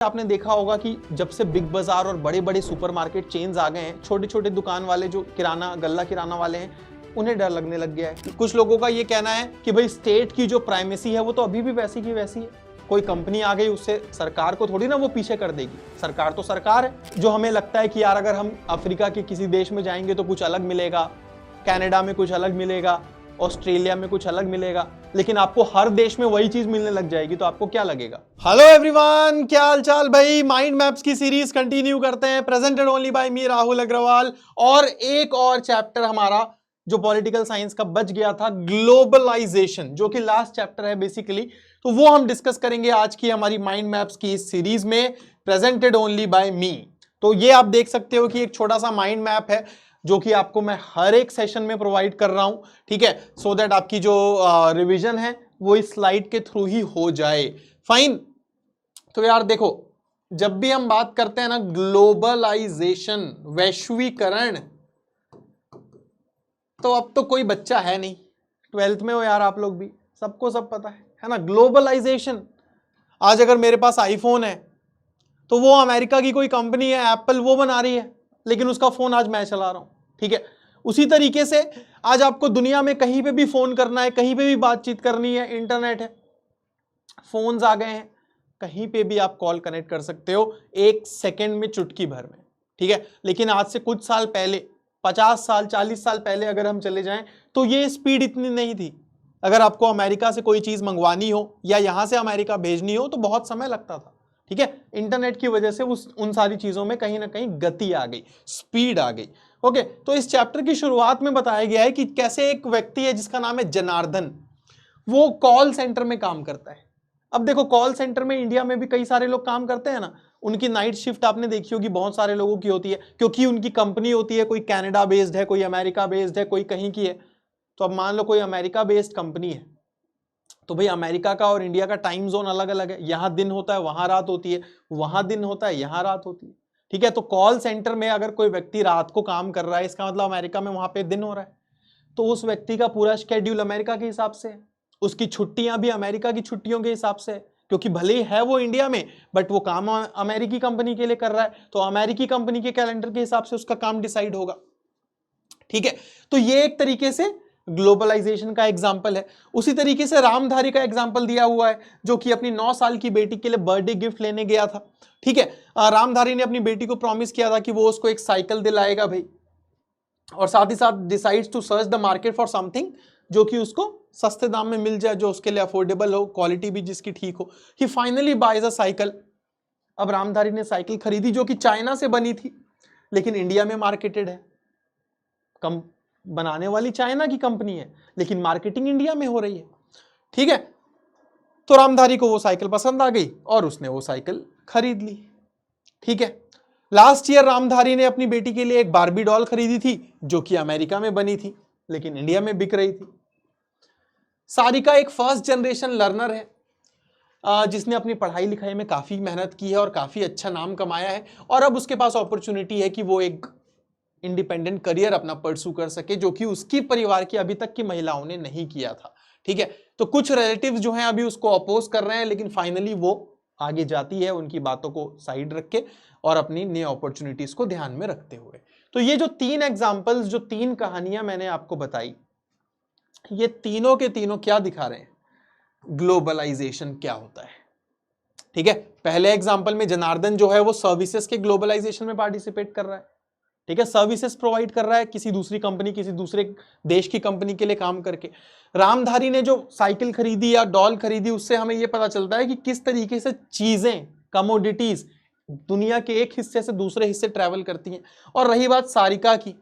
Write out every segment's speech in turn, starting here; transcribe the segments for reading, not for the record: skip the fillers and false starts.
आपने देखा होगा कि जब से बिग बाजार और बड़े बड़े सुपरमार्केट चेन्स आ गए हैं, छोटे छोटे दुकान वाले जो गल्ला किराना वाले हैं, उन्हें डर लगने लग गया है। कुछ लोगों का ये कहना है कि भाई स्टेट की जो प्राइमेसी है वो तो अभी भी वैसी की वैसी है। कोई कंपनी आ गई उससे सरकार को थोड़ी ना वो पीछे कर देगी। सरकार तो सरकार है। जो हमें लगता है कि यार अगर हम अफ्रीका के किसी देश में जाएंगे तो कुछ अलग मिलेगा, कनाडा में कुछ अलग मिलेगा, ऑस्ट्रेलिया में कुछ अलग मिलेगा, लेकिन आपको हर देश में वही चीज मिलने लग जाएगी तो आपको क्या लगेगा। हेलो एवरीवन, क्या हाल चाल भाई। माइंड मैप्स की सीरीज कंटिन्यू करते हैं, प्रेजेंटेड ओनली बाय मी राहुल अग्रवाल। और एक और चैप्टर हमारा जो पॉलिटिकल साइंस का बच गया था, ग्लोबलाइजेशन, जो कि लास्ट चैप्टर है बेसिकली, तो वो हम डिस्कस करेंगे आज की हमारी माइंड मैप्स की इस सीरीज में, प्रेजेंटेड ओनली बाय मी। तो ये आप देख सकते हो कि एक छोटा सा माइंड मैप है जो कि आपको मैं हर एक सेशन में प्रोवाइड कर रहा हूं, ठीक है, सो दैट आपकी जो रिवीजन है वो इस स्लाइड के थ्रू ही हो जाए। फाइन। तो यार देखो, जब भी हम बात करते हैं ना ग्लोबलाइजेशन, वैश्वीकरण, तो अब तो कोई बच्चा है नहीं, 12th में हो यार आप लोग भी, सबको सब पता है ना। ग्लोबलाइजेशन, आज अगर मेरे पास आईफोन है तो वो अमेरिका की कोई कंपनी है एप्पल, वो बना रही है, लेकिन उसका फोन आज मैं चला रहा हूं, ठीक है। उसी तरीके से आज आपको दुनिया में कहीं पे भी फोन करना है, कहीं पे भी बातचीत करनी है, इंटरनेट है, फोन्स आ गए हैं, कहीं पे भी आप कॉल कनेक्ट कर सकते हो एक सेकंड में, चुटकी भर में, ठीक है। लेकिन आज से कुछ साल पहले, 50 साल 40 साल पहले अगर हम चले जाएं तो ये स्पीड इतनी नहीं थी। अगर आपको अमेरिका से कोई चीज मंगवानी हो या यहां से अमेरिका भेजनी हो तो बहुत समय लगता था, ठीक है। इंटरनेट की वजह से उन सारी चीजों में कहीं ना कहीं गति आ गई, स्पीड आ गई। ओके, तो इस चैप्टर की शुरुआत में बताया गया है कि कैसे एक व्यक्ति है जिसका नाम है जनार्दन, वो कॉल सेंटर में काम करता है। अब देखो, कॉल सेंटर में इंडिया में भी कई सारे लोग काम करते हैं ना, उनकी नाइट शिफ्ट आपने देखी होगी, बहुत सारे लोगों की होती है, क्योंकि उनकी कंपनी होती है, कोई कनाडा बेस्ड है, कोई अमेरिका बेस्ड है, कोई कहीं की है। तो अब मान लो कोई अमेरिका बेस्ड कंपनी है, तो भाई अमेरिका का और इंडिया का टाइम जोन अलग अलग है, यहां दिन होता है वहां रात होती है, वहां दिन होता है यहां रात होती है, ठीक है। तो कॉल सेंटर में अगर कोई व्यक्ति रात को काम कर रहा है, इसका मतलब अमेरिका में वहां पे दिन हो रहा है, तो उस व्यक्ति का पूरा शेड्यूल अमेरिका के हिसाब से है, उसकी छुट्टियां भी अमेरिका की छुट्टियों के हिसाब से है, क्योंकि भले ही है वो इंडिया में बट वो काम अमेरिकी कंपनी के लिए कर रहा है, तो अमेरिकी कंपनी के कैलेंडर के हिसाब से उसका काम डिसाइड होगा, ठीक है। तो ये एक तरीके से ग्लोबलाइजेशन का एग्जाम्पल है। उसी तरीके से रामधारी का एग्जाम्पल दिया हुआ है, जो कि अपनी 9 साल की बेटी के लिए बर्थडे गिफ्ट लेने गया था, ठीक है। रामधारी ने अपनी बेटी को प्रॉमिस किया था कि वो उसको एक साइकिल दिलाएगा भाई, और साथ ही साथ decides to search the market for something जो कि उसको सस्ते दाम में मिल जाए, जो उसके लिए अफोर्डेबल हो, क्वालिटी भी जिसकी ठीक हो। ही फाइनली बाइज अ साइकिल। अब रामधारी ने साइकिल खरीदी जो कि चाइना से बनी थी, लेकिन इंडिया में मार्केटेड है। कम बनाने वाली चाइना की कंपनी है, लेकिन मार्केटिंग इंडिया में हो रही है, ठीक है। तो रामधारी को वो साइकिल पसंद आ गई और उसने वो साइकिल खरीद ली, ठीक है। लास्ट ईयर रामधारी ने अपनी बेटी के लिए एक बार्बी डॉल खरीदी थी जो कि अमेरिका में बनी थी, लेकिन इंडिया में बिक रही थी। सारिका एक फर्स्ट जनरेशन लर्नर है, जिसने अपनी पढ़ाई लिखाई में काफी मेहनत की है और काफी अच्छा नाम कमाया है, और अब उसके पास अपॉर्चुनिटी है कि वो एक इंडिपेंडेंट करियर अपना परसू कर सके, जो कि उसकी परिवार की अभी तक की महिलाओं ने नहीं किया था, ठीक है। तो कुछ रिलेटिव्स जो हैं अभी उसको अपोज कर रहे हैं, लेकिन फाइनली वो आगे जाती है उनकी बातों को साइड रख के और अपनी नई अपॉर्चुनिटीज को ध्यान में रखते हुए। तो ये जो 3 एग्जांपल्स, जो 3 कहानियां मैंने आपको बताई, ये तीनों के तीनों क्या दिखा रहे हैं, ग्लोबलाइजेशन क्या होता है, ठीक है। पहले एग्जांपल में जनार्दन जो है वो सर्विसेज के ग्लोबलाइजेशन में पार्टिसिपेट कर रहा है, ठीक है, सर्विसेज प्रोवाइड कर रहा है किसी दूसरी कंपनी, किसी दूसरे देश की कंपनी के लिए काम करके। रामधारी ने जो साइकिल खरीदी या डॉल खरीदी, उससे हमें यह पता चलता है कि किस तरीके से चीजें, कमोडिटीज दुनिया के एक हिस्से से दूसरे हिस्से ट्रैवल करती हैं। और रही बात सारिका की,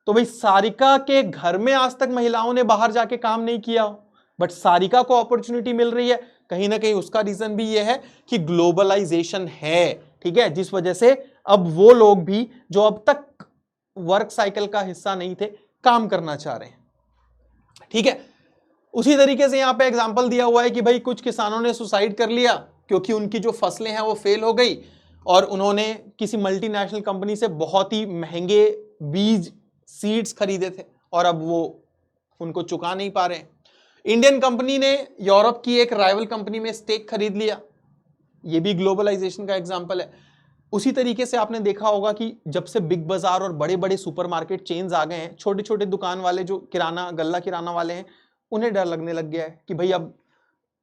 तो भाई सारिका के घर में आज तक महिलाओं ने बाहर जाके काम नहीं किया हो, बट सारिका को अपॉर्चुनिटी मिल रही है, कहीं ना कहीं उसका रीजन भी यह है कि ग्लोबलाइजेशन है, ठीक है, जिस वजह से अब वो लोग भी जो अब तक वर्क साइकिल का हिस्सा नहीं थे, काम करना चाह रहे हैं, ठीक है। उसी तरीके से यहां पे एग्जांपल दिया हुआ है कि भाई कुछ किसानों ने सुसाइड कर लिया क्योंकि उनकी जो फसलें हैं वो फेल हो गई, और उन्होंने किसी मल्टीनेशनल कंपनी से बहुत ही महंगे बीज, सीड्स खरीदे थे, और अब वो उनको चुका नहीं पा रहे हैं। इंडियन कंपनी ने यूरोप की एक राइवल कंपनी में स्टेक खरीद लिया, ये भी ग्लोबलाइजेशन का एग्जाम्पल है। उसी तरीके से आपने देखा होगा कि जब से बिग बाजार और बड़े बड़े सुपरमार्केट चेन्स आ गए हैं, छोटे छोटे दुकान वाले जो किराना गल्ला किराना वाले हैं उन्हें डर लगने लग गया है कि भाई अब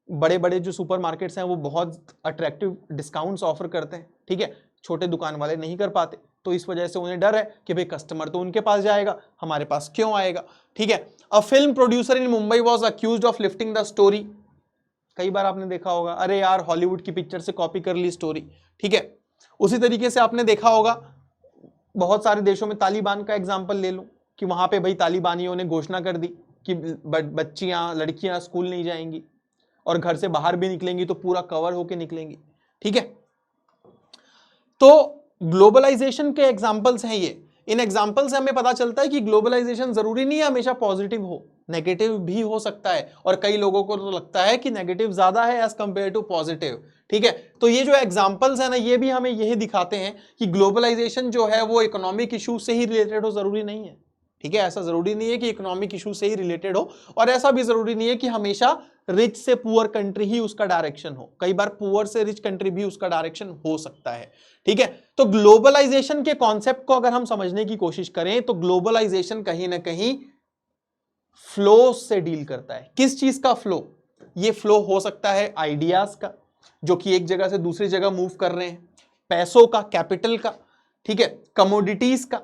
बड़े बड़े जो सुपरमार्केट्स हैं वो बहुत अट्रैक्टिव डिस्काउंट्स ऑफर करते हैं, ठीक है, छोटे दुकान वाले नहीं कर पाते, तो इस वजह से उन्हें डर है कि भाई कस्टमर तो उनके पास जाएगा, हमारे पास क्यों आएगा, ठीक है। A film producer in Mumbai was accused of lifting the story. कई बार आपने देखा होगा, अरे यार हॉलीवुड की पिक्चर से कॉपी कर ली स्टोरी, ठीक है। उसी तरीके से आपने देखा होगा बहुत सारे देशों में, तालिबान का एग्जाम्पल ले लूं कि वहां पे भाई तालिबानियों ने घोषणा कर दी कि बच्चियां लड़कियां स्कूल नहीं जाएंगी और घर से बाहर भी निकलेंगी तो पूरा कवर होके निकलेंगी, ठीक है। तो ग्लोबलाइजेशन के एग्जाम्पल्स हैं ये। इन एग्जाम्पल से हमें पता चलता है कि ग्लोबलाइजेशन जरूरी नहीं है हमेशा पॉजिटिव हो, नेगेटिव भी हो सकता है, और कई लोगों को तो लगता है कि नेगेटिव ज्यादा है एज कंपेयर टू पॉजिटिव, ठीक है। तो ये जो एग्जाम्पल्स है ना, ये भी हमें यही दिखाते हैं कि ग्लोबलाइजेशन जो है वो इकोनॉमिक इशू से ही रिलेटेड हो, जरूरी नहीं है, ठीक है। ऐसा जरूरी नहीं है कि इकोनॉमिक इशू से ही रिलेटेड हो, और ऐसा भी जरूरी नहीं है कि हमेशा रिच से पुअर कंट्री ही उसका डायरेक्शन हो, कई बार पुअर से रिच कंट्री भी उसका डायरेक्शन हो सकता है, ठीक है। तो ग्लोबलाइजेशन के कॉन्सेप्ट को अगर हम समझने की कोशिश करें तो ग्लोबलाइजेशन कहीं ना कहीं फ्लो से डील करता है। किस चीज का फ्लो? ये फ्लो हो सकता है आइडियाज का, जो कि एक जगह से दूसरी जगह मूव कर रहे हैं, पैसों का, कैपिटल का, ठीक है, कमोडिटीज का,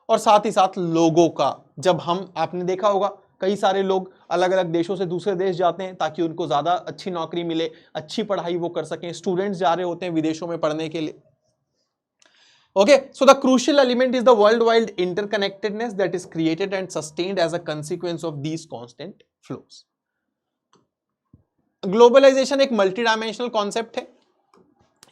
और साथ ही साथ लोगों का। जब हम, आपने देखा होगा कई सारे लोग अलग अलग देशों से दूसरे देश जाते हैं ताकि उनको ज्यादा अच्छी नौकरी मिले, अच्छी पढ़ाई वो कर सकें, स्टूडेंट्स जा रहे होते हैं विदेशों में पढ़ने के लिए। Okay, so the crucial element is the worldwide interconnectedness that is created and sustained as a consequence of these constant flows. Globalisation एक मल्टी डायमेंशनल कॉन्सेप्ट है,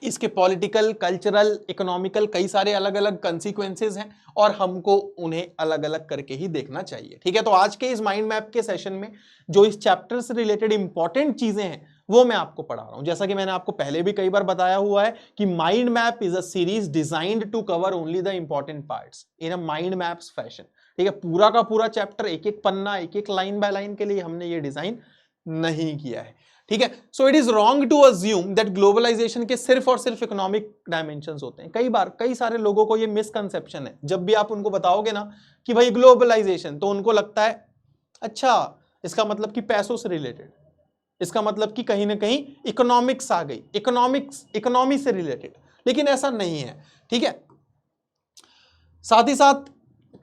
इसके पॉलिटिकल, कल्चरल, इकोनॉमिकल कई सारे अलग अलग कंसिक्वेंसेज हैं और हमको उन्हें अलग अलग करके ही देखना चाहिए, ठीक है। तो आज के इस माइंड मैप के सेशन में जो इस चैप्टर से रिलेटेड इंपॉर्टेंट चीजें हैं वो मैं आपको पढ़ा रहा हूं। जैसा कि मैंने आपको पहले भी कई बार बताया हुआ है कि mind map is a series designed to cover only the important parts in a mind maps fashion, ठीक है। पूरा का पूरा चैप्टर, एक एक पन्ना, एक एक लाइन बाय लाइन के लिए हमने ये डिजाइन नहीं किया है, ठीक है। So it is wrong to assume that globalisation के सिर्फ और सिर्फ इकोनॉमिक डायमेंशंस होते हैं। कई बार कई सारे लोगों को ये मिसकंसेप्शन है, जब भी आप उनको बताओगे ना कि भाई ग्लोबलाइजेशन, तो उनको लगता है अच्छा इसका मतलब कि पैसों से रिलेटेड, इसका मतलब कि कहीं ना कहीं इकोनॉमिक्स आ गई, इकोनॉमी से रिलेटेड, लेकिन ऐसा नहीं है, ठीक है। साथ ही साथ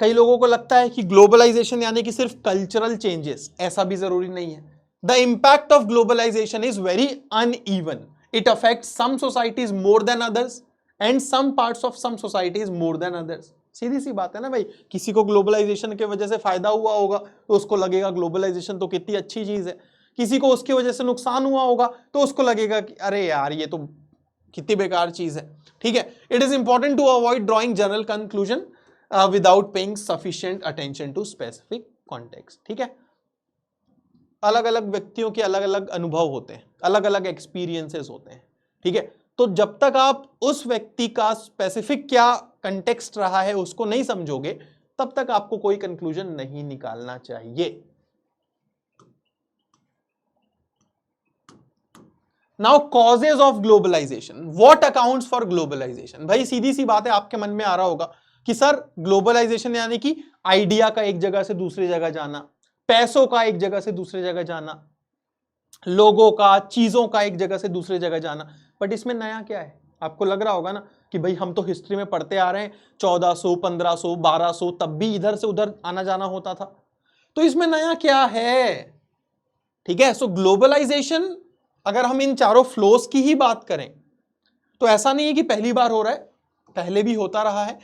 कई लोगों को लगता है कि ग्लोबलाइजेशन यानी कि सिर्फ कल्चरल चेंजेस, ऐसा भी जरूरी नहीं है। The impact of globalisation is very uneven, it affects some societies more than others and some parts of some societies more than others. सीधी सी बात है ना भाई, किसी को ग्लोबलाइजेशन के वजह से फायदा हुआ होगा तो उसको लगेगा ग्लोबलाइजेशन तो कितनी अच्छी चीज है, किसी को उसकी वजह से नुकसान हुआ होगा तो उसको लगेगा कि अरे यार ये तो कितनी बेकार चीज है, ठीक है। It is important to avoid drawing general conclusion without paying sufficient attention to specific context, ठीक है। अलग अलग व्यक्तियों के अलग अलग अनुभव होते हैं, अलग अलग एक्सपीरियंसेस होते हैं, ठीक है। तो जब तक आप उस व्यक्ति का स्पेसिफिक क्या कंटेक्स्ट रहा है उसको नहीं समझोगे, तब तक आपको कोई कंक्लूजन नहीं निकालना चाहिए। Now causes of globalisation, what accounts for globalisation. भाई सीधी सी बात है, आपके मन में आ रहा होगा कि सर ग्लोबलाइजेशन यानी कि आइडिया का एक जगह से दूसरी जगह जाना, पैसों का एक जगह से दूसरी जगह जाना, लोगों का, चीजों का एक जगह से दूसरी जगह जाना। बट इसमें नया क्या है? आपको लग रहा होगा ना कि भाई हम तो हिस्ट्री में पढ़ते आ रहे हैं 1400, 1500, 1200, तब भी इधर से उधर आना जाना होता था, तो इसमें नया क्या है, ठीक है। सो ग्लोबलाइजेशन, अगर हम इन चारों फ्लोस की ही बात करें तो ऐसा नहीं है कि पहली बार हो रहा है, पहले भी होता रहा है।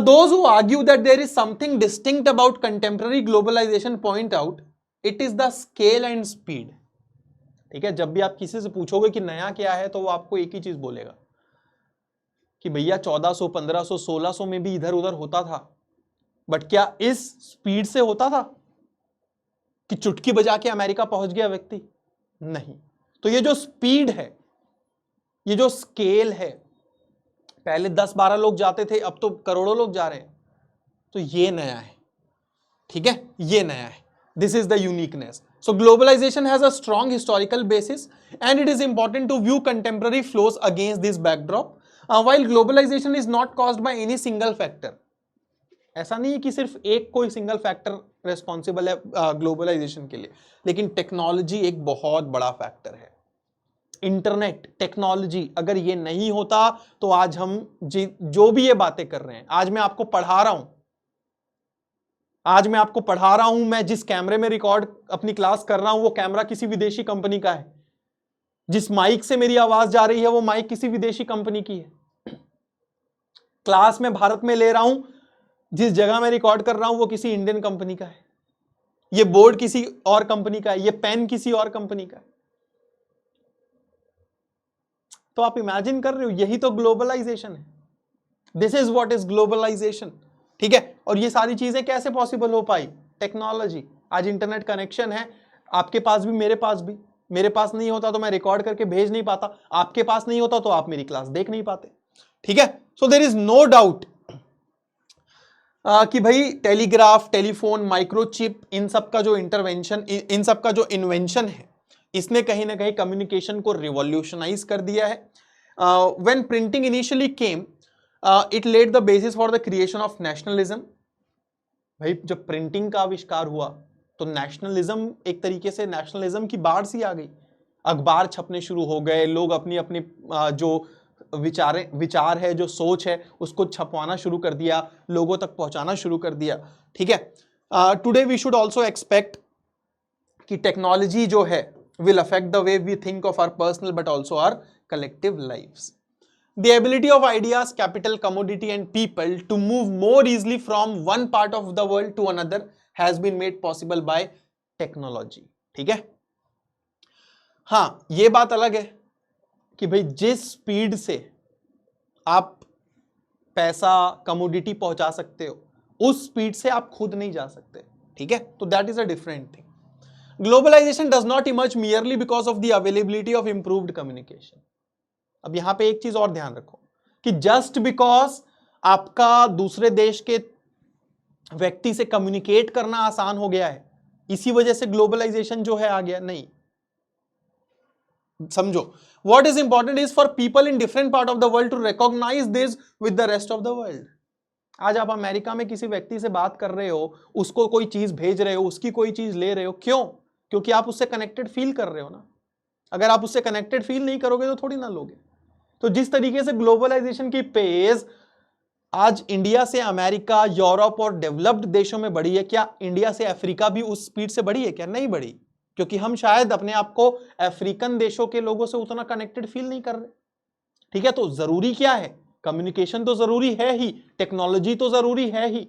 Those who argue that there is something distinct about contemporary globalization point out it is the scale and speed, ठीक है। जब भी आप किसी से पूछोगे कि नया क्या है तो वो आपको एक ही चीज बोलेगा कि भैया 1400, 1500, 1600 में भी इधर उधर होता था, बट क्या इस स्पीड से होता था कि चुटकी बजा के अमेरिका पहुंच गया व्यक्ति? नहीं। तो ये जो स्पीड है, ये जो स्केल है, पहले 10-12 लोग जाते थे, अब तो करोड़ों लोग जा रहे हैं, तो ये नया है, ठीक है, ये नया है। This is the uniqueness. So globalization has a strong historical basis and it is important to view contemporary flows against this backdrop. While globalization is not caused by any single factor, ऐसा नहीं है कि सिर्फ एक कोई single factor responsible है globalisation के लिए, लेकिन टेक्नोलॉजी एक बहुत बड़ा फैक्टर है। इंटरनेट, टेक्नोलॉजी, अगर ये नहीं होता तो आज हम जो भी ये बातें कर रहे हैं, आज मैं आपको पढ़ा रहा हूं, मैं जिस कैमरे में रिकॉर्ड अपनी क्लास कर रहा हूं वो कैमरा किसी विदेशी कंपनी का है, जिस माइक से मेरी आवाज जा रही है वो माइक किसी विदेशी कंपनी की है, क्लास में भारत में ले रहा हूं, जिस जगह मैं रिकॉर्ड कर रहा हूं वो किसी इंडियन कंपनी का है, ये बोर्ड किसी और कंपनी का है, ये पेन किसी और कंपनी का है। तो आप इमेजिन कर रहे हो, यही तो ग्लोबलाइजेशन है। This is what is globalisation, ठीक है। और ये सारी चीजें कैसे पॉसिबल हो पाई? टेक्नोलॉजी। आज इंटरनेट कनेक्शन है, आपके पास भी मेरे पास भी, मेरे पास नहीं होता तो मैं रिकॉर्ड करके भेज नहीं पाता, आपके पास नहीं होता तो आप मेरी क्लास देख नहीं पाते, ठीक है। So there is no doubt कि भाई टेलीग्राफ, टेलीफोन, माइक्रोचिप, इन सब का जो इंटरवेंशन, इन सब का जो इन्वेंशन है, इसने कहीं ना कहीं कम्युनिकेशन को रिवॉल्यूशनाइज कर दिया है। When printing initially came, it led the basis for the creation of nationalism. भाई जब प्रिंटिंग का आविष्कार हुआ तो नेशनलिज्म, एक तरीके से नेशनलिज्म की बाढ़ सी आ गई, अखबार छपने शुरू हो गए, लोग अपनी अपनी जो विचार है, जो सोच है, उसको छपवाना शुरू कर दिया, लोगों तक पहुंचाना शुरू कर दिया, ठीक है। Today we should also expect कि टेक्नोलॉजी जो है will affect the way we think of our personal but also our collective lives. The ability of ideas, capital, commodity and people to move more easily from one part of the world to another has been made possible by technology, ठीक है। हाँ, ये बात अलग है कि भाई जिस स्पीड से आप पैसा, कमोडिटी पहुंचा सकते हो, उस स्पीड से आप खुद नहीं जा सकते, ठीक है। तो that is a different thing. Globalisation does not emerge merely because of the availability of improved communication. अब यहां पे एक चीज और ध्यान रखो कि जस्ट बिकॉज आपका दूसरे देश के व्यक्ति से कम्युनिकेट करना आसान हो गया है, इसी वजह से ग्लोबलाइजेशन जो है आ गया, नहीं। समझो, what is important is for people in different part of the world to recognise this with the rest of the world. आज आप अमेरिका में किसी व्यक्ति से बात कर रहे हो, उसको कोई चीज भेज रहे हो, उसकी कोई चीज ले रहे हो, क्यों? क्योंकि आप उससे कनेक्टेड फील कर रहे हो ना। अगर आप उससे कनेक्टेड फील नहीं करोगे तो थोड़ी ना लोगे। तो जिस तरीके से ग्लोबलाइजेशन की पेस आज इंडिया से अमेरिका, यूरोप और डेवलप्ड देशों में बढ़ी है, क्या इंडिया से अफ्रीका भी उस स्पीड से बढ़ी है? क्या नहीं बढ़ी? क्योंकि हम शायद अपने आप को अफ्रीकन देशों के लोगों से उतना कनेक्टेड फील नहीं कर रहे, ठीक है। तो जरूरी क्या है? कम्युनिकेशन तो जरूरी है ही, टेक्नोलॉजी तो जरूरी है ही,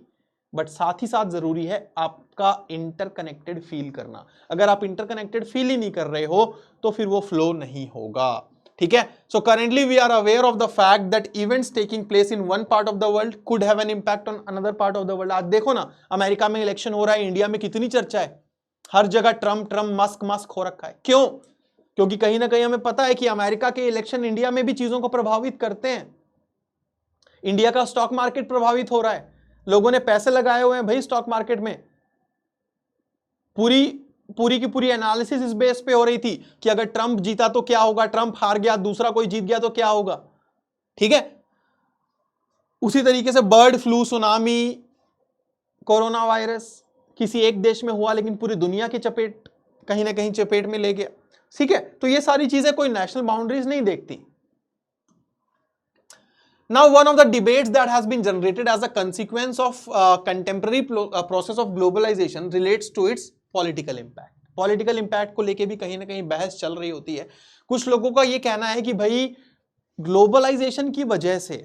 बट साथ ही साथ जरूरी है आपका इंटरकनेक्टेड फील करना। अगर आप इंटरकनेक्टेड फील ही नहीं कर रहे हो तो फिर वो फ्लो नहीं होगा, ठीक है। So currently we are aware of the fact that events taking place in one part of the world could have an impact on another part of the world. आज देखो ना, अमेरिका में इलेक्शन हो रहा है, इंडिया में कितनी चर्चा है, हर जगह ट्रम्प मस्क मस्क हो रखा है। क्यों? क्योंकि कहीं ना कहीं हमें पता है कि अमेरिका के इलेक्शन इंडिया में भी चीजों को प्रभावित करते हैं। इंडिया का स्टॉक मार्केट प्रभावित हो रहा है, लोगों ने पैसे लगाए हुए हैं भाई स्टॉक मार्केट में। पूरी की पूरी एनालिसिस इस बेस पे हो रही थी कि अगर ट्रंप जीता तो क्या होगा, ट्रंप हार गया, दूसरा कोई जीत गया तो क्या होगा, ठीक है। उसी तरीके से bird flu, tsunami, corona virus किसी एक देश में हुआ लेकिन पूरी दुनिया की चपेट कहीं ना कहीं चपेट में ले गया, ठीक है। तो ये सारी चीजें कोई नेशनल बाउंड्रीज नहीं देखती। Now, one of the debates that has been generated as a consequence of contemporary process of globalization relates to its political impact. Political impact को लेके भी कहीं ना कहीं बहस चल रही होती है। कुछ लोगों का ये कहना है कि भाई ग्लोबलाइजेशन की वजह से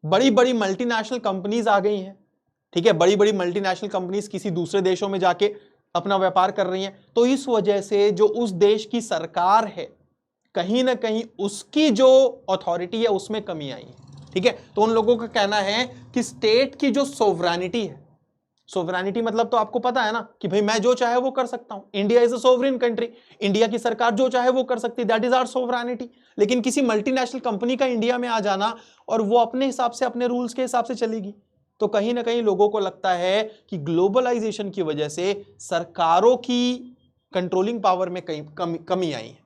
बड़ी बड़ी मल्टीनेशनल कंपनीज आ गई हैं, ठीक है। बड़ी बड़ी मल्टीनेशनल कंपनीज किसी दूसरे देशों में जाके अपना व्यापार कर रही हैं, तो इस वजह से जो उस देश की सरकार है, कहीं ना कहीं उसकी जो अथॉरिटी है उसमें कमी आई है, ठीक है। तो उन लोगों का कहना है कि स्टेट की जो सोवरेनिटी है, सोवरेनिटी मतलब तो आपको पता है ना कि भाई मैं जो चाहे वो कर सकता हूं, India is a sovereign country, India की सरकार जो चाहे वो कर सकती है, दैट इज आवर सोवरेनिटी। लेकिन किसी मल्टीनेशनल कंपनी का इंडिया में आ जाना और वो अपने हिसाब से, अपने रूल्स के हिसाब से चलेगी, तो कहीं ना कहीं लोगों को लगता है कि ग्लोबलाइजेशन की वजह से सरकारों की कंट्रोलिंग पावर में कमी आई है।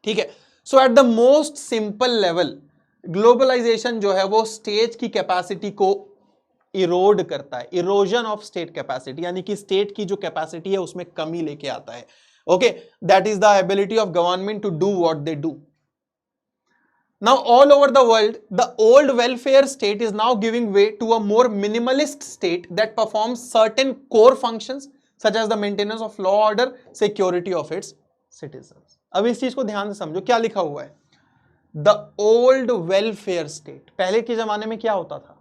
ठीक है, so at the most simple level globalisation जो है वो स्टेट की कैपेसिटी को इरोड करता है, इरोजन ऑफ स्टेट कैपेसिटी, यानी कि स्टेट की जो कैपेसिटी है उसमें कमी लेके आता है। Okay, that is the ability of government to do what they do. Now all over the world, the old welfare state is now giving way to a more minimalist state that performs certain core functions such as the maintenance of law order, security of its citizens. अब इस चीज को ध्यान से समझो, क्या लिखा हुआ है? The old welfare state, पहले के जमाने में क्या होता था?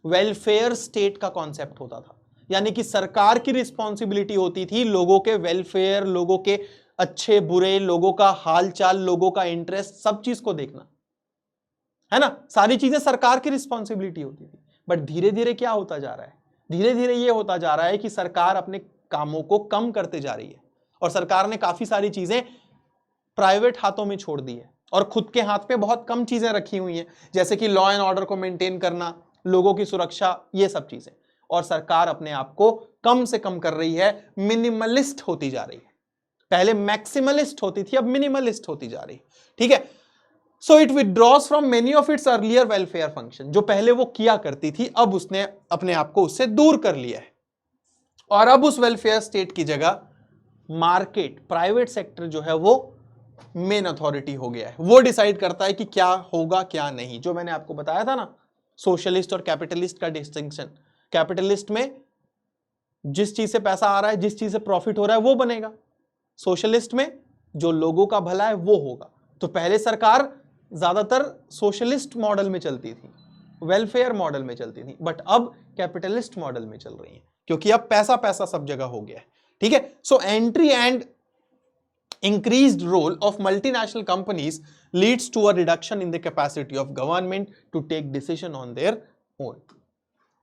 वेलफेयर स्टेट का कॉन्सेप्ट होता था, यानी कि सरकार की रिस्पॉन्सिबिलिटी होती थी लोगों के वेलफेयर, लोगों के अच्छे बुरे, लोगों का हालचाल, लोगों का इंटरेस्ट, सब चीज को देखना है ना, सारी चीजें सरकार की रिस्पॉन्सिबिलिटी होती थी। बट धीरे धीरे क्या होता जा रहा है? धीरे धीरे ये होता जा रहा है कि सरकार अपने कामों को कम करते जा रही है और सरकार ने काफी सारी चीजें प्राइवेट हाथों में छोड़ दी है और खुद के हाथ पे बहुत कम चीजें रखी हुई हैं, जैसे कि लॉ एंड ऑर्डर को मेंटेन करना, लोगों की सुरक्षा, ये सब चीजें। और सरकार अपने आप को कम से कम कर रही है, मिनिमलिस्ट होती जा रही है। पहले मैक्सिमलिस्ट होती थी, अब मिनिमलिस्ट होती जा रही है। ठीक है, so it withdraws from many of its earlier welfare function, जो पहले वो किया करती थी अब उसने अपने आप को उससे दूर कर लिया है। और अब उस वेलफेयर स्टेट की जगह मार्केट, प्राइवेट सेक्टर जो है वो मेन अथॉरिटी हो गया है। वो डिसाइड करता है कि क्या होगा क्या नहीं। जो मैंने आपको बताया था ना, सोशलिस्ट और कैपिटलिस्ट का डिस्टिंक्शन, कैपिटलिस्ट में जिस चीज से पैसा आ रहा है, जिस चीज से प्रॉफिट हो रहा है वो बनेगा, सोशलिस्ट में जो लोगों का भला है वो होगा। तो पहले सरकार ज्यादातर सोशलिस्ट मॉडल में चलती थी, वेलफेयर मॉडल में चलती थी, बट अब कैपिटलिस्ट मॉडल में चल रही है, क्योंकि अब पैसा पैसा सब जगह हो गया है। ठीक है, so entry and increased role of multinational companies leads to a reduction in the capacity of government to take decision on their own.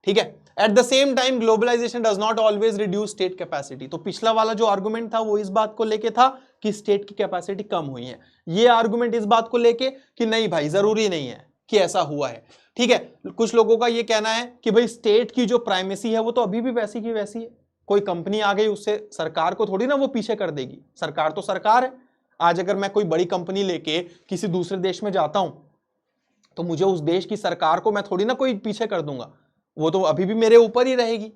ठीक है, at the same time globalization does not always reduce state capacity. तो पिछला वाला जो argument था वो इस बात को लेके था कि स्टेट की कैपेसिटी कम हुई है, ये आर्गुमेंट इस बात को लेके कि नहीं भाई जरूरी नहीं है कि ऐसा हुआ है। ठीक है, कुछ लोगों का ये कहना है कि भाई स्टेट की जो प्राइमेसी है वो तो अभी भी वैसी की वैसी है, कोई कंपनी आ गई उससे सरकार को थोड़ी ना वो पीछे कर देगी, सरकार तो सरकार है। आज अगर मैं कोई बड़ी कंपनी लेके किसी दूसरे देश में जाता हूं तो मुझे उस देश की सरकार को मैं थोड़ी ना कोई पीछे कर दूंगा, वो तो अभी भी मेरे ऊपर ही रहेगी।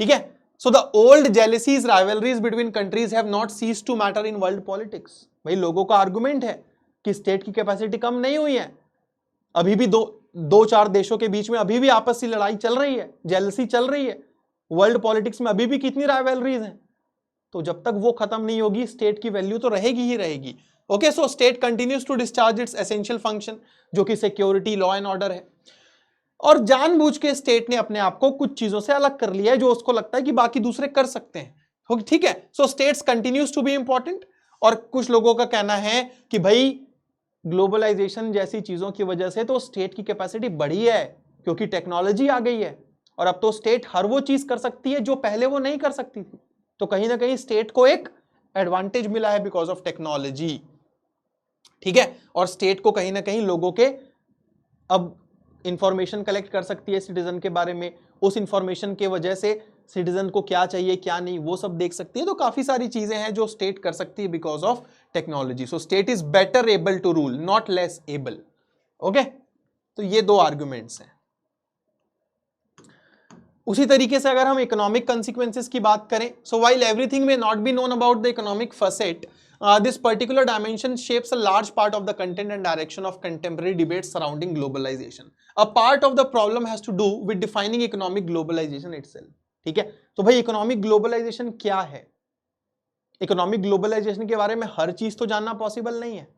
ठीक है, so the old jealousies rivalries between countries have not cease to matter in world politics. भाई लोगों का आर्गुमेंट है कि स्टेट की कैपेसिटी कम नहीं हुई है, अभी भी दो चार देशों के बीच में अभी भी आपस की लड़ाई चल रही है, जेलसी चल रही है, वर्ल्ड पॉलिटिक्स में अभी भी कितनी राइवलरीज हैं। तो जब तक वो खत्म नहीं होगी स्टेट की वैल्यू तो रहेगी ही रहेगी। Okay, so state continues to discharge its essential function, जो कि सिक्योरिटी, लॉ एंड ऑर्डर है। और जानबूझ के स्टेट ने अपने आप को कुछ चीजों से अलग कर लिया है जो उसको लगता है कि बाकी दूसरे कर सकते हैं। ठीक है, so states continues to be important. और कुछ लोगों का कहना है कि भाई ग्लोबलाइजेशन जैसी चीजों की वजह से तो स्टेट की कैपेसिटी बढ़ी है, क्योंकि टेक्नोलॉजी आ गई है और अब तो स्टेट हर वो चीज कर सकती है जो पहले वो नहीं कर सकती थी। तो कहीं ना कहीं स्टेट को एक एडवांटेज मिला है बिकॉज ऑफ टेक्नोलॉजी। ठीक है, और स्टेट को कहीं ना कहीं लोगों के अब इंफॉर्मेशन कलेक्ट कर सकती है सिटीजन के बारे में, उस इंफॉर्मेशन के वजह से सिटीजन को क्या चाहिए क्या नहीं वो सब देख सकती है। तो काफी सारी चीजें हैं जो स्टेट कर सकती है because of technology. So state is better able to rule, not less able. Okay, तो ये दो आर्ग्यूमेंट्स हैं। उसी तरीके से अगर हम इकोनॉमिक कंसिक्वेंसेस की बात करें, सो while everything may not be known about the economic facet, this particular dimension shapes a large part of the content and direction of contemporary debates surrounding globalization. A part of the problem has to do with defining economic globalization itself. ठीक है, तो भाई economic globalisation क्या है? Economic globalisation के बारे में हर चीज तो जानना पॉसिबल नहीं है।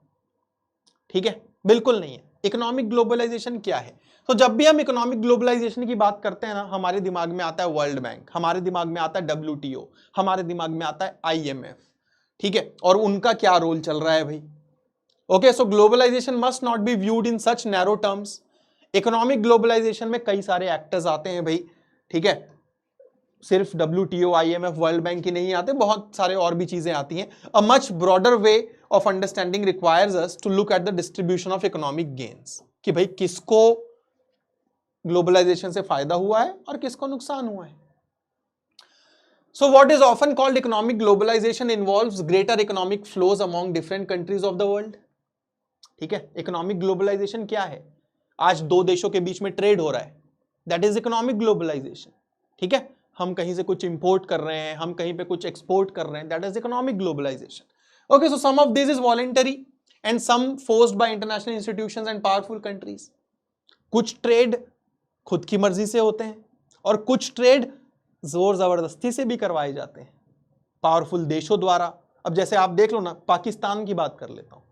ठीक है, बिल्कुल नहीं है। इकोनॉमिक ग्लोबलाइजेशन क्या है? तो जब भी हम इकोनॉमिक ग्लोबलाइजेशन की बात करते हैं ना, हमारे दिमाग में आता है वर्ल्ड बैंक, हमारे दिमाग में आता है WTO, हमारे दिमाग में आता है IMF। ठीक है, और उनका क्या रोल चल रहा है भाई? Okay, so globalisation must not be viewed in such narrow terms. Economic globalisation में कई सारे एक्टर्स आते हैं भाई। ठीक है, सिर्फ WTO, IMF, वर्ल्ड बैंक ही नहीं आते, बहुत सारे और भी चीजें आती हैं। A much broader way of understanding requires us to look at the distribution of economic gains, कि भाई किसको ग्लोबलाइजेशन से फायदा हुआ है और किसको नुकसान हुआ है। So what is often called economic globalization involves greater economic flows among different countries of the world. ठीक है, इकोनॉमिक ग्लोबलाइजेशन क्या है? आज दो देशों के बीच में ट्रेड हो रहा है, दैट इज इकोनॉमिक ग्लोबलाइजेशन. ठीक है, हम कहीं से कुछ इंपोर्ट कर रहे हैं, हम कहीं पे कुछ एक्सपोर्ट कर रहे हैं, that is economic globalisation. Okay, so some of this is voluntary and some forced by international institutions and powerful countries. कुछ ट्रेड खुद की मर्जी से होते हैं और कुछ ट्रेड जोर जबरदस्ती से भी करवाए जाते हैं पावरफुल देशों द्वारा. अब जैसे आप देख लो ना, पाकिस्तान की बात कर लेता हूं.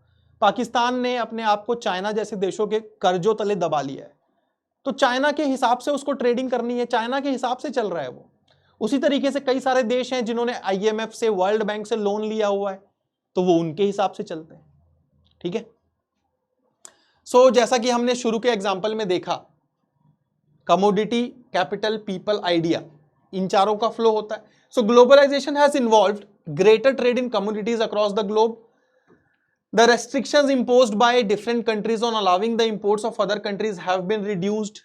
पाकिस्तान ने अपने आप को चाइना जैसे देशों के कर्जों तले दबा लिया है, तो चाइना के हिसाब से उसको ट्रेडिंग करनी है, चाइना के हिसाब से चल रहा है वो. उसी तरीके से कई सारे देश हैं जिन्होंने आईएमएफ से, वर्ल्ड बैंक से लोन लिया हुआ है, तो वो उनके हिसाब से चलते हैं. ठीक है, सो जैसा कि हमने शुरू के एग्जांपल में देखा, कमोडिटी, कैपिटल, पीपल, आइडिया, इन चारों का फ्लो होता है. So globalisation has involved greater trade in commodities across the globe. The restrictions imposed by different countries on allowing the imports of other countries have been reduced.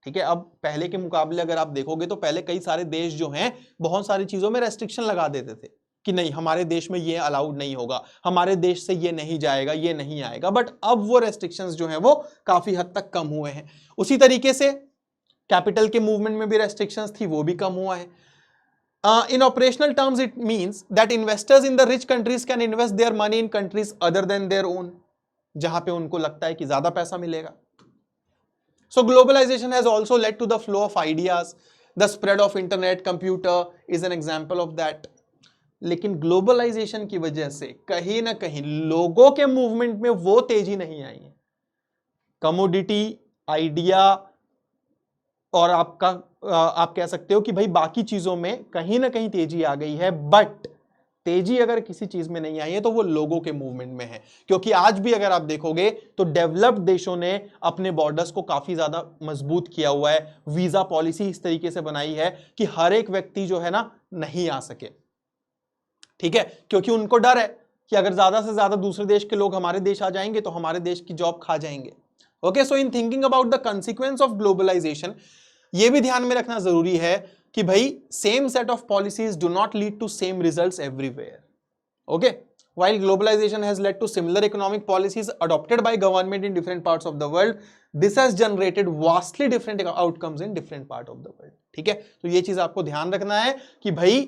ठीक है, अब पहले के मुकाबले अगर आप देखोगे तो पहले कई सारे देश जो हैं बहुत सारी चीजों में रेस्ट्रिक्शन लगा देते थे कि नहीं, हमारे देश में ये अलाउड नहीं होगा, हमारे देश से ये नहीं जाएगा, ये नहीं आएगा. बट अब वो रेस्ट्रिक्शंस जो हैं वो काफी हद तक कम हुए हैं. उसी तरीके से कैपिटल के मूवमेंट में भी रेस्ट्रिक्शंस थी, वो भी कम हुआ है. In operational terms, it means that investors in the rich countries can invest their money in countries other than their own, जहां पे उनको लगता है कि ज्यादा पैसा मिलेगा. So globalization has also led to the flow of ideas. The spread of internet, computer is an example of that. लेकिन ग्लोबलाइजेशन की वजह से कहीं ना कहीं लोगों के मूवमेंट में वो तेजी नहीं आई है. कमोडिटी, आइडिया और आप कह सकते हो कि भाई बाकी चीजों में कहीं ना कहीं तेजी आ गई है, बट तेजी अगर किसी चीज में नहीं आई है तो वो लोगों के मूवमेंट में है. क्योंकि आज भी अगर आप देखोगे तो डेवलप्ड देशों ने अपने बॉर्डर्स को काफी ज्यादा मजबूत किया हुआ है. वीजा पॉलिसी इस तरीके से बनाई है कि हर एक व्यक्ति जो है ना नहीं आ सके. ठीक है, क्योंकि उनको डर है कि अगर ज्यादा से ज्यादा दूसरे देश के लोग हमारे देश आ जाएंगे तो हमारे देश की जॉब खा जाएंगे. Okay, so in thinking about the consequence of globalisation, ये भी ध्यान में रखना जरूरी है कि भाई same set of policies do not lead to same results everywhere. Okay, while globalization has led to similar economic policies adopted by government in different parts of the world, this has generated vastly different outcomes in different part of the world. ठीक है, तो ये चीज आपको ध्यान रखना है कि भाई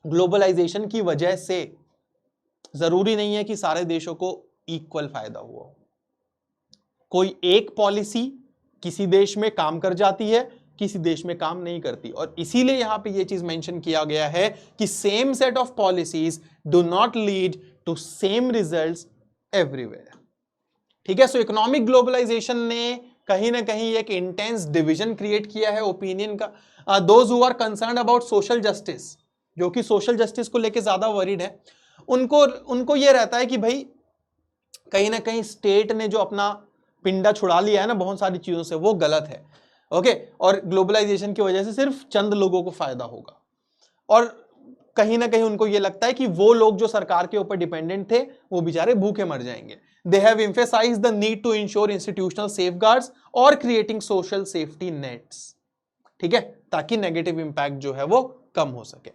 ग्लोबलाइजेशन की वजह से जरूरी नहीं है कि सारे देशों को इक्वल फायदा हुआ हो. कोई एक पॉलिसी किसी देश में काम कर जाती है, किसी देश में काम नहीं करती, और इसीलिए यहां पे ये चीज मेंशन किया गया है कि same set of policies do not lead to same results everywhere. ठीक है, सो इकोनॉमिक ग्लोबलाइजेशन ने कहीं ना कहीं एक इंटेंस डिवीजन क्रिएट किया है ओपिनियन का. Those who are concerned about social justice, जो कि सोशल जस्टिस को लेके ज्यादा वरीड है, उनको ये रहता है कि भाई कहीं ना कहीं स्टेट ने जो अपना पिंडा छुड़ा लिया है ना बहुत सारी चीजों से, वो गलत है. ओके, और ग्लोबलाइजेशन की वजह से सिर्फ चंद लोगों को फायदा होगा, और कहीं ना कहीं उनको ये लगता है कि वो लोग जो सरकार के ऊपर डिपेंडेंट थे वो बेचारे भूखे मर जाएंगे. They have emphasised the need to ensure institutional safeguards और क्रिएटिंग सोशल सेफ्टी नेट्स. ठीक है, ताकि नेगेटिव इंपैक्ट जो है वो कम हो सके.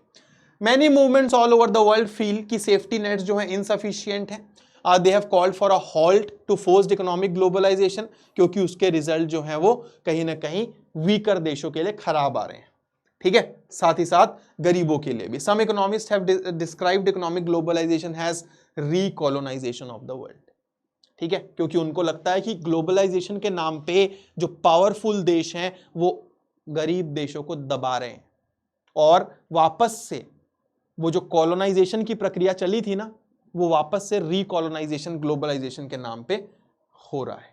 Many movements all over the world feel कि सेफ्टी नेट्स जो है इनसफिशिएंट है. They have called for a halt to forced economic globalization, क्योंकि उसके रिजल्ट जो हैं वो कहीं ना कहीं वीकर देशों के लिए खराब आ रहे हैं. ठीक है, साथ ही साथ गरीबों के लिए भी. Some economists have described economic globalization as recolonization of the world. ठीक है, क्योंकि उनको लगता है कि ग्लोबलाइजेशन के नाम पे जो पावरफुल देश हैं वो गरीब देशों को दबा रहे हैं, और वापस से वो जो कॉलोनाइजेशन की प्रक्रिया चली थी ना, वो वापस से रिकॉलोनाइजेशन ग्लोबलाइजेशन के नाम पे हो रहा है.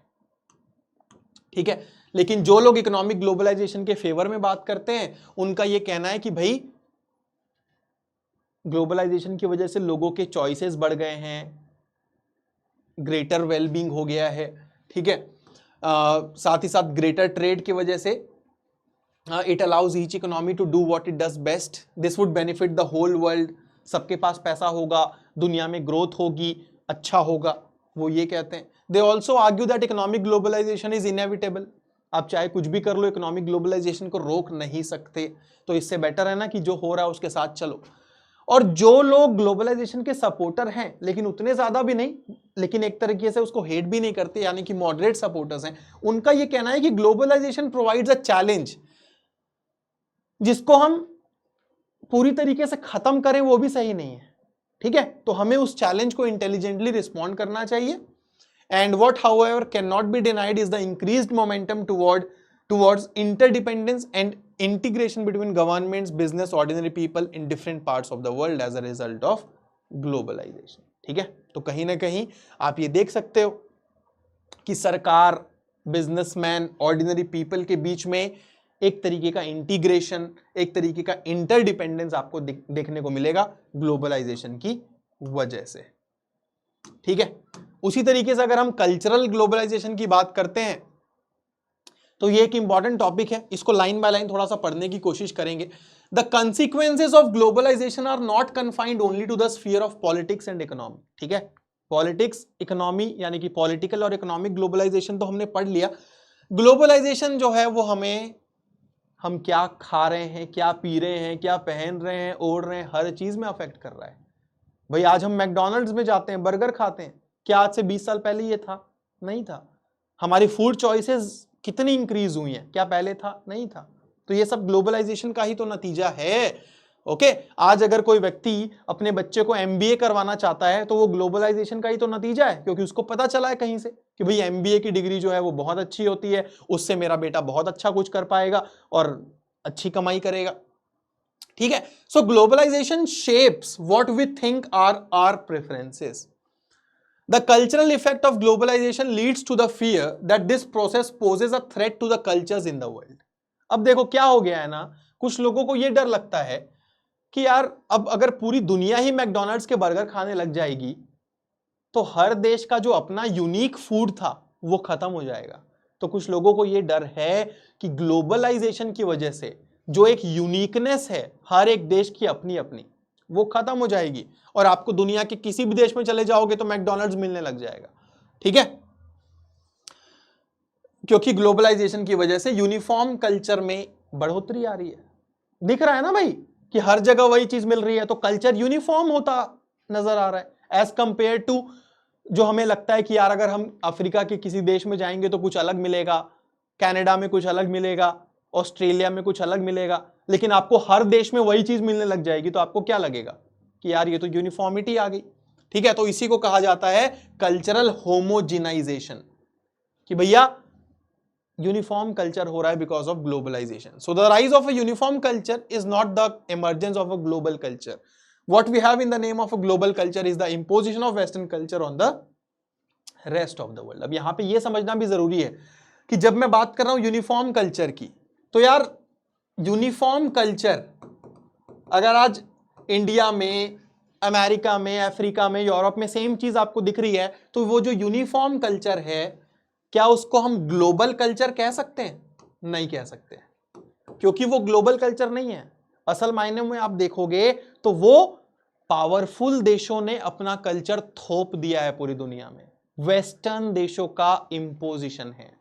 ठीक है, लेकिन जो लोग इकोनॉमिक ग्लोबलाइजेशन के फेवर में बात करते हैं उनका ये कहना है कि भाई ग्लोबलाइजेशन की वजह से लोगों के चॉइसेस बढ़ गए हैं, ग्रेटर वेलबींग हो गया है. ठीक है, साथ ही साथ ग्रेटर ट्रेड की वजह से it allows each economy to do what it does best. This would benefit the whole world. सबके पास पैसा होगा, दुनिया में ग्रोथ होगी, अच्छा होगा, वो ये कहते हैं. They also argue that economic globalisation is inevitable. आप चाहे कुछ भी कर लो, इकोनॉमिक ग्लोबलाइजेशन को रोक नहीं सकते। तो इससे बेटर है ना कि जो हो रहा है उसके साथ चलो। और जो लोग ग्लोबलाइजेशन के सपोर्टर हैं, लेकिन उतने ज्यादा भी नहीं, लेकिन एक तरीके से उसको हेट भी नहीं करते, यानी कि मॉडरेट सपोर्टर्स हैं, उनका ये कहना है कि ग्लोबलाइजेशन प्रोवाइड्स अ चैलेंज, जिसको हम पूरी तरीके से खत्म करें वो भी सही नहीं है। ठीक है, तो हमें उस चैलेंज को इंटेलिजेंटली रिस्पॉन्ड करना चाहिए। And what however can not be denied is the increased momentum towards interdependence and integration between governments, business, ordinary people in different parts of the world as a result of globalization। ठीक है, तो कहीं ना कहीं आप ये देख सकते हो कि सरकार, बिजनेसमैन, ऑर्डिनरी पीपल के बीच में एक तरीके का इंटीग्रेशन, एक तरीके का इंटरडिपेंडेंस आपको देखने को मिलेगा ग्लोबलाइजेशन की वजह से। ठीक है, उसी तरीके से अगर हम कल्चरल ग्लोबलाइजेशन की बात करते हैं तो ये एक इंपॉर्टेंट टॉपिक है, इसको लाइन बाय लाइन थोड़ा सा पढ़ने की कोशिश करेंगे। The consequences of globalisation are not confined only to the sphere of politics and economy. ठीक है, पॉलिटिक्स, इकोनॉमी, यानी कि पॉलिटिकल और इकोनॉमिक ग्लोबलाइजेशन तो हमने पढ़ लिया। ग्लोबलाइजेशन जो है वो हमें, हम क्या खा रहे हैं, क्या पी रहे हैं, क्या पहन रहे हैं, ओढ़ रहे हैं, हर चीज में अफेक्ट कर रहा है। भाई आज हम मैकडोनल्ड्स में जाते हैं, बर्गर खाते हैं, क्या आज से 20 साल पहले ये था? नहीं था। हमारी फूड चॉइसेस कितनी इंक्रीज हुई हैं, क्या पहले था? नहीं था। तो ये सब ग्लोबलाइजेशन का ही तो नतीजा है। ओके, आज अगर कोई व्यक्ति अपने बच्चे को एमबीए करवाना चाहता है तो वो ग्लोबलाइजेशन का ही तो नतीजा है, क्योंकि उसको पता चला है कहीं से कि भाई एमबीए की डिग्री जो है वो बहुत अच्छी होती है, उससे मेरा बेटा बहुत अच्छा कुछ कर पाएगा और अच्छी कमाई करेगा। ठीक है, so globalisation shapes what we think are our preferences. The cultural effect of globalization leads to the fear that this process poses a threat to the cultures in the world। अब देखो क्या हो गया है ना, कुछ लोगों को यह डर लगता है कि यार अब अगर पूरी दुनिया ही मैकडॉनल्ड्स के बर्गर खाने लग जाएगी तो हर देश का जो अपना यूनिक फूड था वो खत्म हो जाएगा। तो कुछ लोगों को यह डर है कि ग्लोबलाइजेशन की वजह से जो एक यूनिकनेस है हर एक देश की अपनी अपनी, वो खत्म हो जाएगी और आपको दुनिया के किसी भी देश में चले जाओगे तो मैकडॉनल्ड्स मिलने लग जाएगा। ठीक है, क्योंकि ग्लोबलाइजेशन की वजह से यूनिफॉर्म कल्चर में बढ़ोतरी आ रही है। दिख रहा है ना भाई कि हर जगह वही चीज मिल रही है, तो कल्चर यूनिफॉर्म होता नजर आ रहा है एज कंपेयर टू जो हमें लगता है कि यार अगर हम अफ्रीका के किसी देश में जाएंगे तो कुछ अलग मिलेगा, कनाडा में कुछ अलग मिलेगा, ऑस्ट्रेलिया में कुछ अलग मिलेगा, लेकिन आपको हर देश में वही चीज मिलने लग जाएगी तो आपको क्या लगेगा कि यार ये तो यूनिफॉर्मिटी आ गई। ठीक है, तो इसी को कहा जाता है कल्चरल होमोजिनाइजेशन, कि भैया यूनिफॉर्म कल्चर हो रहा है because of globalisation. So the rise of a uniform culture is not the emergence of a global culture. What we have in the name of a global culture is the imposition of western culture on the rest of the world. अब यहां पे ये समझना भी जरूरी है कि जब मैं बात कर रहा हूं यूनिफॉर्म कल्चर की, तो यार यूनिफॉर्म कल्चर अगर आज इंडिया में, अमेरिका में, अफ्रीका में, यूरोप में सेम चीज आपको दिख रही है, तो वो जो यूनिफॉर्म कल्चर है क्या उसको हम ग्लोबल कल्चर कह सकते हैं? नहीं कह सकते, क्योंकि वो ग्लोबल कल्चर नहीं है। असल मायने में आप देखोगे तो वो पावरफुल देशों ने अपना कल्चर थोप दिया है पूरी दुनिया में, वेस्टर्न देशों का इंपोजिशन है।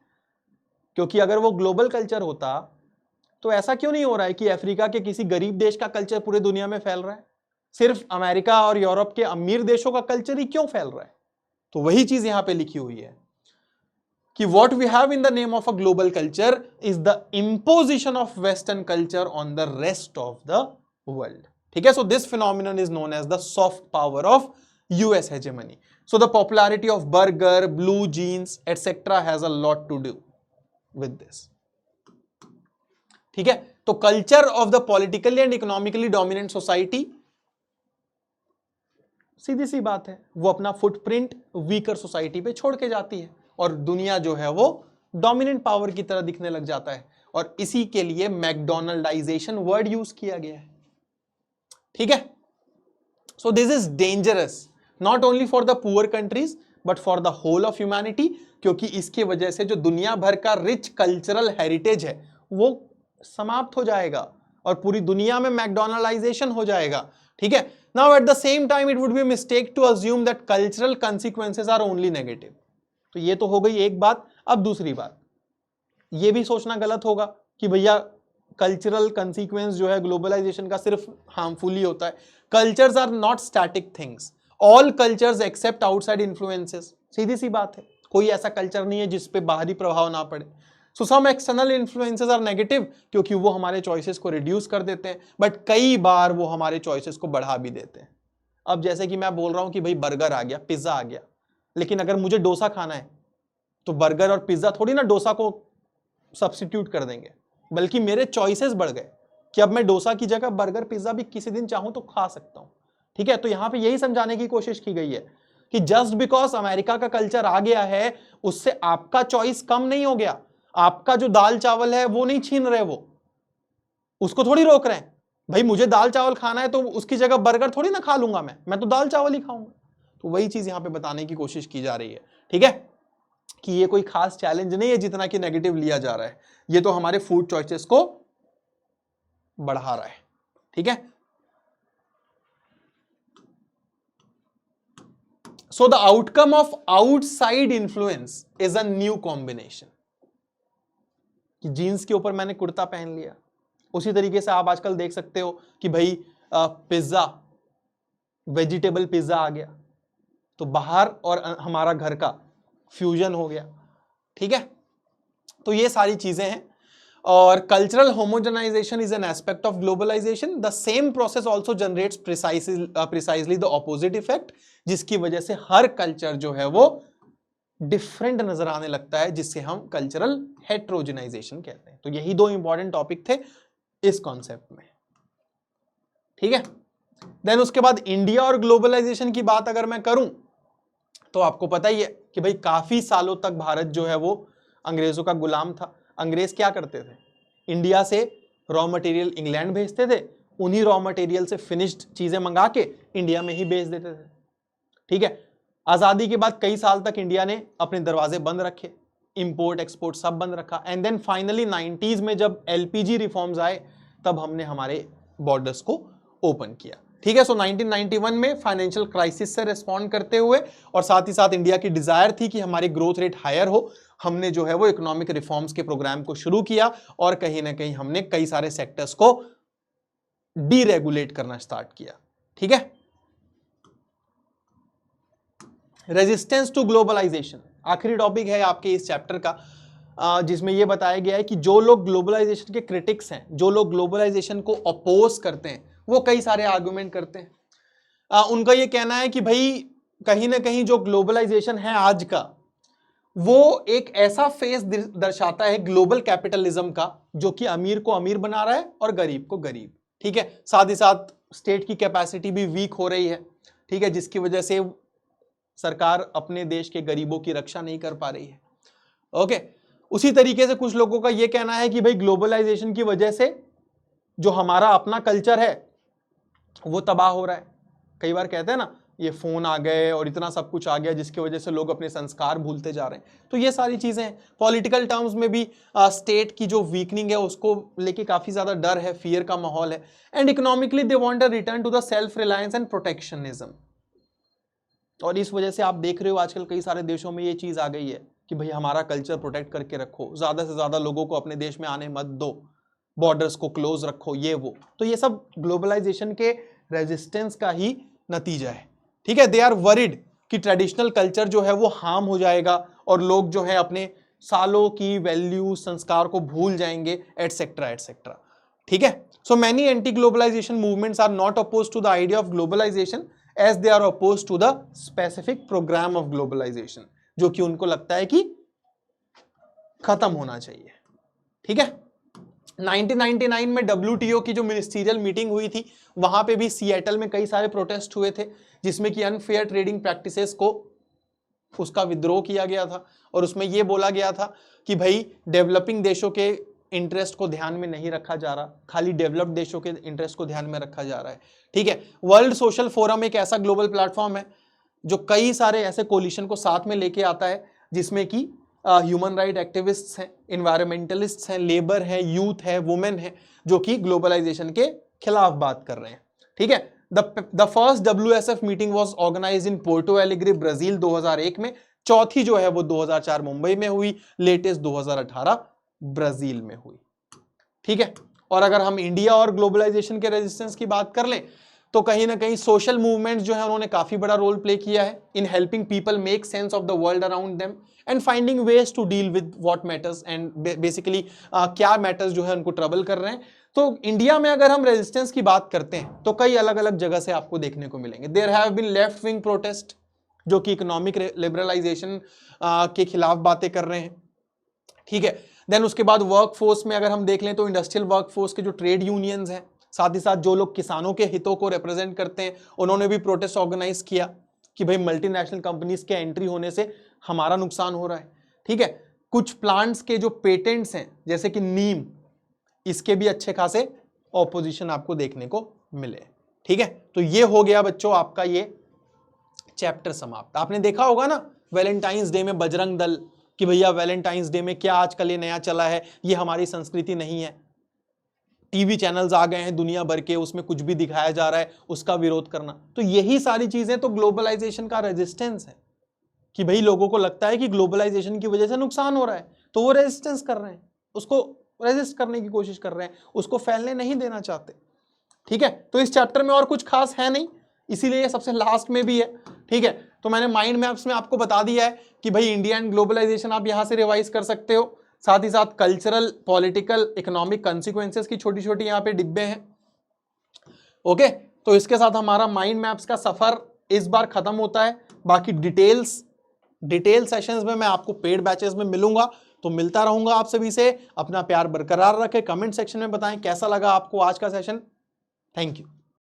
क्योंकि अगर वो ग्लोबल कल्चर होता तो ऐसा क्यों नहीं हो रहा है कि अफ्रीका के किसी गरीब देश का कल्चर पूरी दुनिया में फैल रहा है, सिर्फ अमेरिका और यूरोप के अमीर देशों का कल्चर ही क्यों फैल रहा है? तो वही चीज यहां पे लिखी हुई है कि what we have in the name of a global culture is the imposition of western culture on the rest of the world। ठीक है, so this phenomenon is known as the soft power of US hegemony। so the popularity of burger, blue jeans etc has a lot to do with this। ठीक है, तो culture of the politically and economically dominant society, सीधी सी बात है, वो अपना footprint weaker society पे छोड़ के जाती है और दुनिया जो है वो डोमिनेंट पावर की तरह दिखने लग जाता है। और इसी के लिए मैकडोनल्डाइजेशन वर्ड यूज किया गया है। ठीक है, so this is dangerous not only for the poor countries but for the whole of humanity, क्योंकि इसके वजह से जो दुनिया भर का रिच कल्चरल हेरिटेज है वो समाप्त हो जाएगा और पूरी दुनिया में मैकडोनलाइजेशन हो जाएगा। ठीक है, now at the same time it would be mistake to assume that cultural consequences are only negative. तो ये तो हो गई एक बात। अब दूसरी बात, ये भी सोचना गलत होगा कि भैया कल्चरल कंसीक्वेंस जो है ग्लोबलाइजेशन का सिर्फ हार्मफुल ही होता है। Cultures are not static things, all cultures accept outside influences. सीधी सी बात है, कोई ऐसा कल्चर नहीं है जिस पे बाहरी प्रभाव ना पड़े। So some external influences are negative क्योंकि वो हमारे चॉइसेस को रिड्यूस कर देते हैं, बट कई बार वो हमारे चॉइसेस को बढ़ा भी देते हैं। अब जैसे कि मैं बोल रहा हूं कि भाई बर्गर आ गया, पिज्जा आ गया, लेकिन अगर मुझे डोसा खाना है तो बर्गर और पिज्जा थोड़ी ना डोसा को सब्स्टिट्यूट कर देंगे, बल्कि मेरे चॉइसेस बढ़ गए कि अब मैं डोसा की जगह बर्गर पिज्जा भी किसी दिन चाहूं तो खा सकता हूं। ठीक है, तो यहां पे यही समझाने की कोशिश की गई है कि जस्ट बिकॉज अमेरिका का कल्चर आ गया है उससे आपका चॉइस कम नहीं हो गया। आपका जो दाल चावल है वो नहीं छीन रहे, वो उसको थोड़ी रोक रहे हैं। भाई मुझे दाल चावल खाना है तो उसकी जगह बर्गर थोड़ी ना खा लूंगा, मैं तो दाल चावल ही खाऊंगा। तो वही चीज यहां पे बताने की कोशिश की जा रही है। ठीक है, कि ये कोई खास चैलेंज नहीं है जितना कि नेगेटिव लिया जा रहा है, ये तो हमारे फूड चॉइसेस को बढ़ा रहा है। ठीक है, so the outcome of outside influence is a new combination. कि जीन्स के ऊपर मैंने कुर्ता पहन लिया, उसी तरीके से आप आजकल देख सकते हो कि भाई पिज्जा, वेजिटेबल पिज्जा आ गया, तो बाहर और हमारा घर का फ्यूजन हो गया। ठीक है, तो ये सारी चीजें हैं। और cultural homogenisation is an aspect of globalisation. The same process also generates precisely the opposite effect, जिसकी वजह से हर कल्चर जो है वो डिफरेंट नजर आने लगता है, जिससे हम कल्चरल हेट्रोजेनाइजेशन कहते हैं। तो यही दो इंपॉर्टेंट टॉपिक थे इस कॉन्सेप्ट में। ठीक है, देन उसके बाद इंडिया और ग्लोबलाइजेशन की बात अगर मैं करूं तो आपको पता ही है कि भाई काफी सालों तक भारत जो है वो अंग्रेजों का गुलाम था। अंग्रेज क्या करते थे, इंडिया से रॉ मटेरियल इंग्लैंड भेजते थे, उन्हीं रॉ मटेरियल से फिनिश्ड चीजें मंगा के इंडिया में ही बेच देते थे। ठीक है, आजादी के बाद कई साल तक इंडिया ने अपने दरवाजे बंद रखे, इंपोर्ट एक्सपोर्ट सब बंद रखा, एंड देन फाइनली 90s में जब एलपीजी रिफॉर्म्स आए तब हमने हमारे बॉर्डर्स को ओपन किया। ठीक है, सो 1991 में फाइनेंशियल क्राइसिस से रिस्पॉन्ड करते हुए और साथ ही साथ इंडिया की डिजायर थी कि हमारी ग्रोथ रेट हायर हो, हमने जो है वो इकोनॉमिक रिफॉर्म्स के प्रोग्राम को शुरू किया और कहीं ना कहीं हमने कई सारे सेक्टर्स को डीरेगुलेट करना स्टार्ट किया। ठीक है, रेजिस्टेंस टू ग्लोबलाइजेशन आखिरी टॉपिक है आपके इस चैप्टर का, जिसमें यह बताया गया है कि जो लोग ग्लोबलाइजेशन के क्रिटिक्स हैं, जो लोग ग्लोबलाइजेशन को अपोज करते हैं, वो कई सारे आर्गुमेंट करते हैं। उनका यह कहना है कि भाई कहीं ना कहीं जो ग्लोबलाइजेशन है आज का, वो एक ऐसा फेस दर्शाता है ग्लोबल कैपिटलिज्म का जो कि अमीर को अमीर बना रहा है और गरीब को गरीब। ठीक है, साथ ही साथ स्टेट की कैपेसिटी भी वीक हो रही है। ठीक है, जिसकी वजह से सरकार अपने देश के गरीबों की रक्षा नहीं कर पा रही है। ओके, उसी तरीके से कुछ लोगों का यह कहना है कि भाई ग्लोबलाइजेशन की वजह से जो हमारा अपना कल्चर है वो तबाह हो रहा है। कई बार कहते हैं ना, ये फोन आ गए और इतना सब कुछ आ गया जिसकी वजह से लोग अपने संस्कार भूलते जा रहे हैं। तो ये सारी चीजें हैं। पॉलिटिकल टर्म्स में भी स्टेट की जो वीकनिंग है उसको लेके काफी ज्यादा डर है, फियर का माहौल है। And economically they want a return to the self reliance and protectionism. और इस वजह से आप देख रहे हो आजकल कई सारे देशों में ये चीज आ गई है कि भाई हमारा कल्चर प्रोटेक्ट करके रखो, ज्यादा से ज्यादा लोगों को अपने देश में आने मत दो, बॉर्डर्स को क्लोज रखो, ये वो। तो ये सब ग्लोबलाइजेशन के रेजिस्टेंस का ही नतीजा है। ठीक है, दे आर वरिड कि ट्रेडिशनल कल्चर जो है वो हार्म हो जाएगा और लोग जो है अपने सालों की वैल्यू संस्कार को भूल जाएंगे, एटसेट्रा एटसेट्रा। ठीक है, so many anti globalisation movements are not oppose to the idea of globalisation as they are oppose to the specific programme of globalisation, जो कि उनको लगता है कि खत्म होना चाहिए। ठीक है, 1999 में WTO की जो मिनिस्टीरियल मीटिंग हुई थी, वहां पे भी सिएटल में कई सारे प्रोटेस्ट हुए थे, जिसमें कि अनफेयर ट्रेडिंग प्रैक्टिसेस को उसका विद्रोह किया गया था। और उसमें यह बोला गया था कि भाई डेवलपिंग देशों के इंटरेस्ट को ध्यान में नहीं रखा जा रहा, खाली डेवलप्ड देशों के इंटरेस्ट को ध्यान में रखा जा रहा है। ठीक है, वर्ल्ड सोशल फोरम एक ऐसा ग्लोबल प्लेटफॉर्म है जो कई सारे ऐसे कोलिशन को साथ में लेके आता है, जिसमें कि ह्यूमन राइट एक्टिविस्ट्स हैं, इन्वायरमेंटलिस्ट्स हैं, लेबर है, यूथ है, वुमेन है, जो कि ग्लोबलाइजेशन के खिलाफ बात कर रहे हैं। ठीक है, the first WSF meeting was organised in Porto Alegre, Brazil 2001 में। चौथी जो है वो 2004 मुंबई में हुई, लेटेस्ट 2018 ब्राजील में हुई। ठीक है, और अगर हम इंडिया और ग्लोबलाइजेशन के रेजिस्टेंस की बात कर लें तो कहीं ना कहीं सोशल मूवमेंट्स जो है उन्होंने काफी बड़ा रोल प्ले किया है in helping people make sense of the world around them and finding ways to deal with what matters and basically क्या मैटर्स जो है उनको ट्रबल कर रहे हैं। तो इंडिया में अगर हम रेजिस्टेंस की बात करते हैं तो कई अलग अलग जगह से आपको देखने को मिलेंगे। There have been left wing protest जो कि इकोनॉमिक लिबरलाइजेशन के खिलाफ बातें कर रहे हैं। ठीक है, देन उसके बाद वर्क फोर्स में अगर हम देख लें तो इंडस्ट्रियल वर्क फोर्स के जो ट्रेड यूनियंस हैं, साथ ही साथ जो लोग किसानों के हितों को रिप्रेजेंट करते हैं, उन्होंने भी प्रोटेस्ट ऑर्गेनाइज किया कि भाई मल्टीनेशनल कंपनीज के एंट्री होने से हमारा नुकसान हो रहा है। ठीक है, कुछ प्लांट्स के जो पेटेंट्स हैं जैसे कि नीम, इसके भी अच्छे खासे ऑपोजिशन आपको देखने को मिले। ठीक है, तो ये हो गया बच्चों आपका ये चैप्टर समाप्त। आपने देखा होगा ना वैलेंटाइंस डे में बजरंग दल कि भैया वैलेंटाइंस डे में क्या आजकल ये नया चला है, ये हमारी संस्कृति नहीं है। टीवी चैनल्स आ गए हैं दुनिया भर के, उसमें कुछ भी दिखाया जा रहा है, उसका विरोध करना। तो यही सारी चीजें तो ग्लोबलाइजेशन का रेजिस्टेंस है कि भाई लोगों को लगता है कि ग्लोबलाइजेशन की वजह से नुकसान हो रहा है तो वो रेजिस्टेंस कर रहे हैं, उसको रेजिस्ट करने की कोशिश कर रहे हैं, उसको फैलने नहीं देना चाहते। ठीक है, तो इस चैप्टर में और कुछ खास है नहीं, इसीलिए ये सबसे लास्ट में भी है। ठीक है, तो मैंने माइंड मैप्स में आपको बता दिया है कि भाई इंडिया एंड ग्लोबलाइजेशन आप यहां से रिवाइज कर सकते हो। साथ ही साथ कल्चरल, पॉलिटिकल, इकोनॉमिक कॉन्सिक्वेंसेस की छोटी छोटी यहाँ पे डिब्बे हैं। ओके, तो इसके साथ हमारा माइंड मैप्स का सफर इस बार खत्म होता है। बाकी डिटेल सेशंस में मैं आपको पेड बैचेस में मिलूंगा, तो मिलता रहूंगा आप सभी से। अपना प्यार बरकरार रखें, कमेंट सेक्शन में बताएं कैसा लगा आपको आज का सेशन। Thank you.